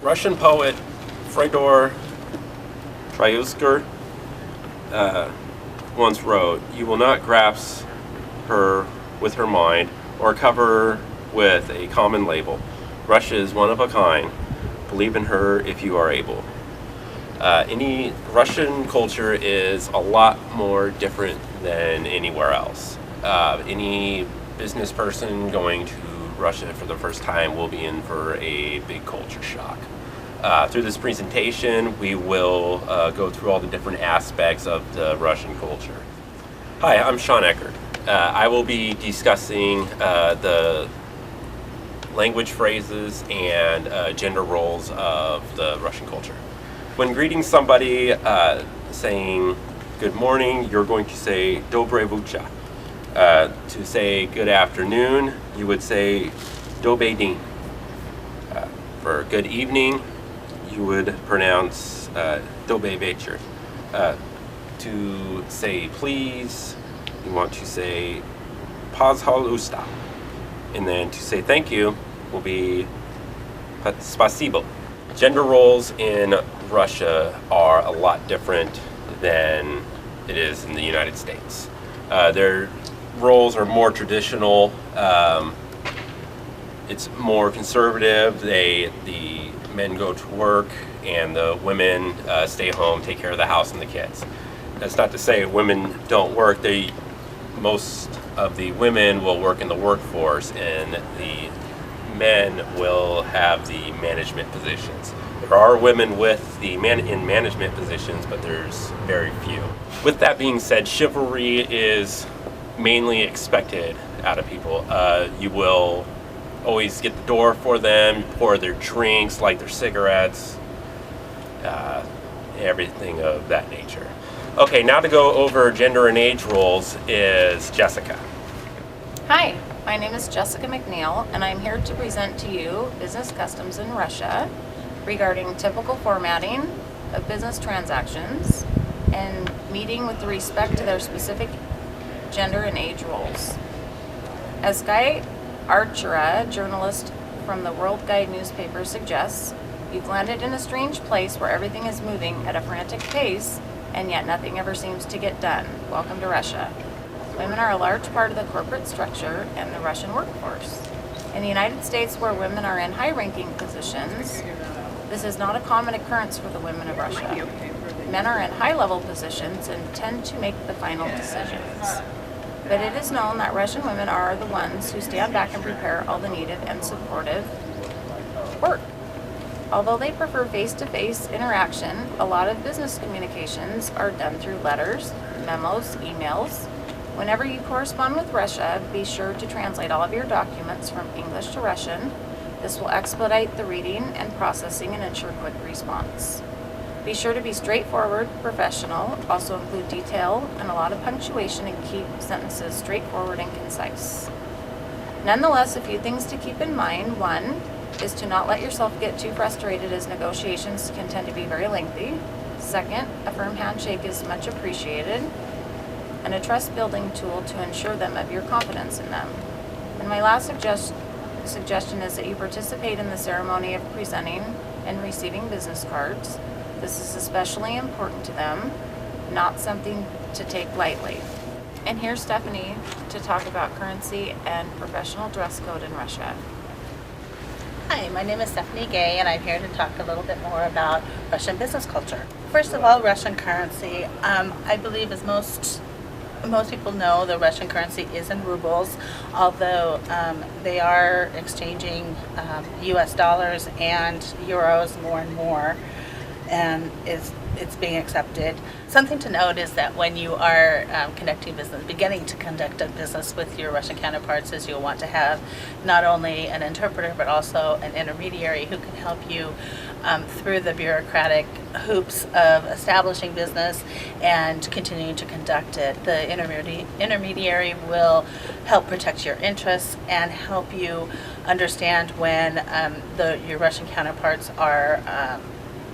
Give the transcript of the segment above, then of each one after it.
Russian poet Fyodor Dostoevsky once wrote, "You will not grasp her with her mind or cover her with a common label. Russia is one of a kind. Believe in her if you are able." Any Russian culture is a lot more different than anywhere else. Any business person going to Russia for the first time will be in for a big culture shock. Through this presentation, we will go through all the different aspects of the Russian culture. Hi, I'm Sean Eckert. I will be discussing the language phrases and gender roles of the Russian culture. When greeting somebody, saying good morning, you're going to say Dobre Vucha. To say good afternoon, you would say Dobe din. For good evening, you would pronounce Dobe večer. To say please, you want to say Pazhalusta. And then to say thank you will be Spasibo. Gender roles in Russia are a lot different than it is in the United States. Their roles are more traditional. It's more conservative. The men go to work and the women stay home, take care of the house and the kids. That's not to say women don't work. Most of the women will work in the workforce and the men will have the management positions. There are women with in management positions, but there's very few. With that being said, chivalry is mainly expected out of people. You will always get the door for them, pour their drinks, light their cigarettes, everything of that nature. Okay, now to go over gender and age roles is Jessica. Hi, my name is Jessica McNeil, and I'm here to present to you business customs in Russia regarding typical formatting of business transactions and meeting with respect to their specific gender and age roles. As Guy Archera, journalist from the World Guide newspaper, suggests, you've landed in a strange place where everything is moving at a frantic pace and yet nothing ever seems to get done. Welcome to Russia. Women are a large part of the corporate structure and the Russian workforce. In the United States, where women are in high-ranking positions, this is not a common occurrence for the women of Russia. Men are in high-level positions and tend to make the final decisions. But it is known that Russian women are the ones who stand back and prepare all the needed and supportive work. Although they prefer face-to-face interaction, a lot of business communications are done through letters, memos, emails. Whenever you correspond with Russia, be sure to translate all of your documents from English to Russian. This will expedite the reading and processing and ensure quick response. Be sure to be straightforward, professional, also include detail and a lot of punctuation and keep sentences straightforward and concise. Nonetheless, a few things to keep in mind. One is to not let yourself get too frustrated, as negotiations can tend to be very lengthy. Second, a firm handshake is much appreciated and a trust-building tool to ensure them of your confidence in them. And my last suggestion is that you participate in the ceremony of presenting and receiving business cards. This is especially important to them, not something to take lightly. And here's Stephanie to talk about currency and professional dress code in Russia. Hi, my name is Stephanie Gay, and I'm here to talk a little bit more about Russian business culture. First of all, Russian currency. I believe, as most people know, the Russian currency is in rubles, although they are exchanging US dollars and euros more and more, and it's being accepted. Something to note is that when you are beginning to conduct a business with your Russian counterparts, is you'll want to have not only an interpreter but also an intermediary who can help you through the bureaucratic hoops of establishing business and continuing to conduct it. The intermediary will help protect your interests and help you understand when your Russian counterparts are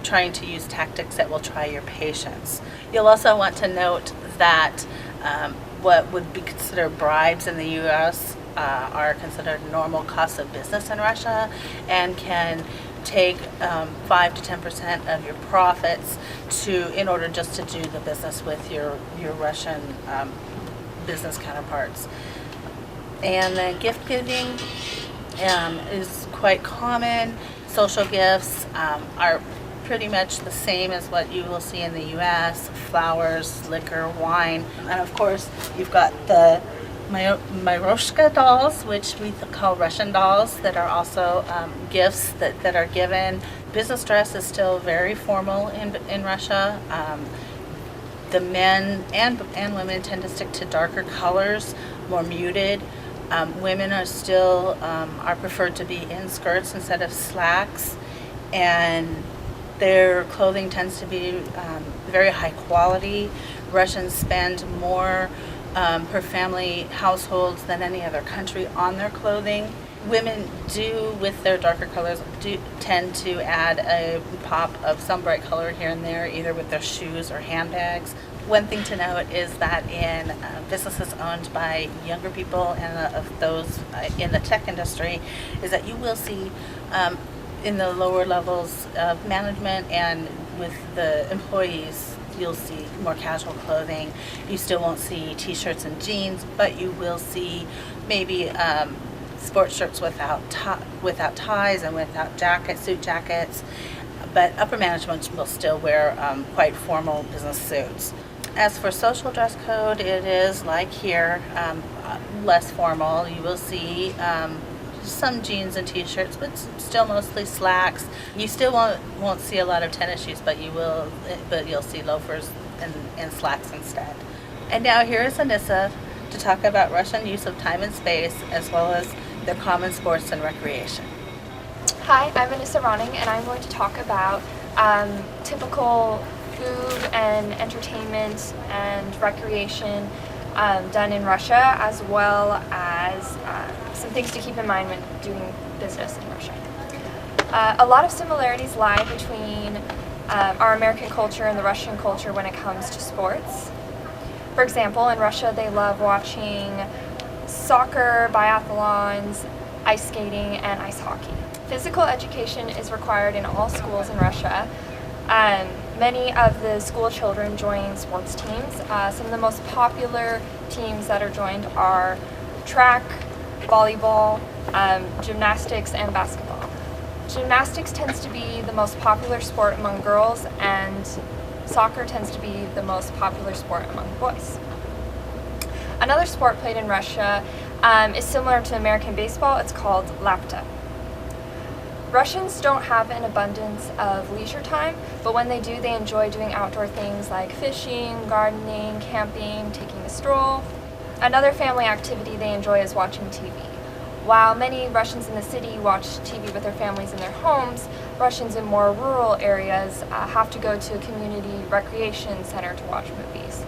trying to use tactics that will try your patience. You'll also want to note that what would be considered bribes in the U.S. are considered normal costs of business in Russia and can take 5 to 10% of your profits in order just to do the business with your Russian business counterparts. And then gift giving is quite common. Social gifts are pretty much the same as what you will see in the U.S. Flowers, liquor, wine, and of course you've got the Maroshka dolls, which we call Russian dolls, that are also gifts that are given. Business dress is still very formal in Russia. The men and women tend to stick to darker colors, more muted. Women are still are preferred to be in skirts instead of slacks, and their clothing tends to be very high quality. Russians spend more per family households than any other country on their clothing. Women do, with their darker colors, do tend to add a pop of some bright color here and there, either with their shoes or handbags. One thing to note is that in businesses owned by younger people and of those in the tech industry, is that you will see in the lower levels of management and with the employees, you'll see more casual clothing. You still won't see t-shirts and jeans, but you will see maybe sports shirts without ties and without suit jackets. But upper management will still wear quite formal business suits. As for social dress code, it is like here, less formal. You will see some jeans and t-shirts, but still mostly slacks. You still won't see a lot of tennis shoes, but you'll see loafers and slacks instead. And now here is Anissa to talk about Russian use of time and space, as well as their common sports and recreation. Hi, I'm Anissa Ronning, and I'm going to talk about typical food and entertainment and recreation done in Russia, as well as some things to keep in mind when doing business in Russia. A lot of similarities lie between our American culture and the Russian culture when it comes to sports. For example, in Russia they love watching soccer, biathlons, ice skating, and ice hockey. Physical education is required in all schools in Russia. Many of the school children join sports teams. Some of the most popular teams that are joined are track, volleyball, gymnastics, and basketball. Gymnastics tends to be the most popular sport among girls, and soccer tends to be the most popular sport among boys. Another sport played in Russia is similar to American baseball. It's called lapta. Russians don't have an abundance of leisure time, but when they do, they enjoy doing outdoor things like fishing, gardening, camping, taking a stroll. Another family activity they enjoy is watching TV. While many Russians in the city watch TV with their families in their homes, Russians in more rural areas have to go to a community recreation center to watch movies.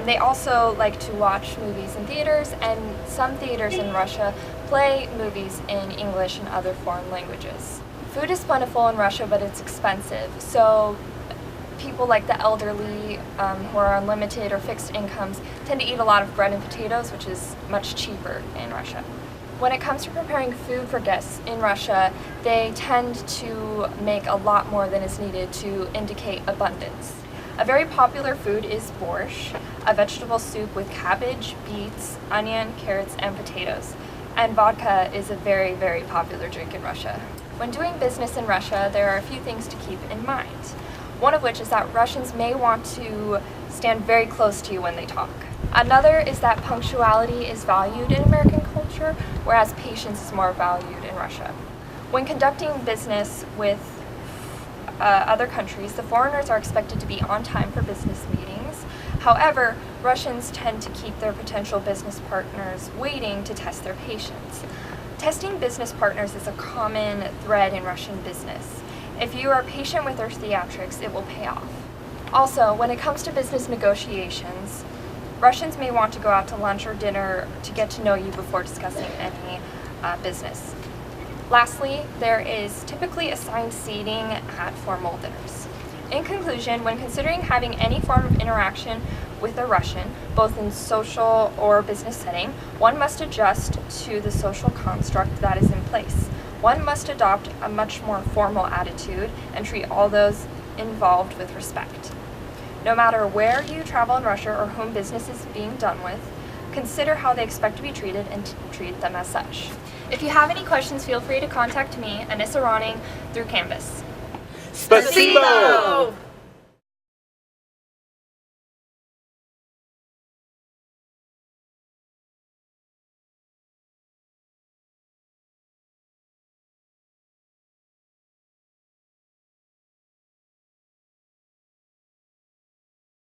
They also like to watch movies in theaters, and some theaters in Russia play movies in English and other foreign languages. Food is plentiful in Russia, but it's expensive. So people like the elderly who are on limited or fixed incomes tend to eat a lot of bread and potatoes, which is much cheaper in Russia. When it comes to preparing food for guests in Russia, they tend to make a lot more than is needed to indicate abundance. A very popular food is borscht, a vegetable soup with cabbage, beets, onion, carrots, and potatoes. And vodka is a very, very popular drink in Russia. When doing business in Russia, there are a few things to keep in mind. One of which is that Russians may want to stand very close to you when they talk. Another is that punctuality is valued in American culture, whereas patience is more valued in Russia. When conducting business with other countries, the foreigners are expected to be on time for business meetings. However, Russians tend to keep their potential business partners waiting to test their patience. Testing business partners is a common thread in Russian business. If you are patient with their theatrics, it will pay off. Also, when it comes to business negotiations, Russians may want to go out to lunch or dinner to get to know you before discussing any business. Lastly, there is typically assigned seating at formal dinners. In conclusion, when considering having any form of interaction with a Russian, both in social or business setting, one must adjust to the social construct that is in place. One must adopt a much more formal attitude and treat all those involved with respect. No matter where you travel in Russia or whom business is being done with, consider how they expect to be treated and treat them as such. If you have any questions, feel free to contact me, Anissa Ronning, through Canvas. Spasibo!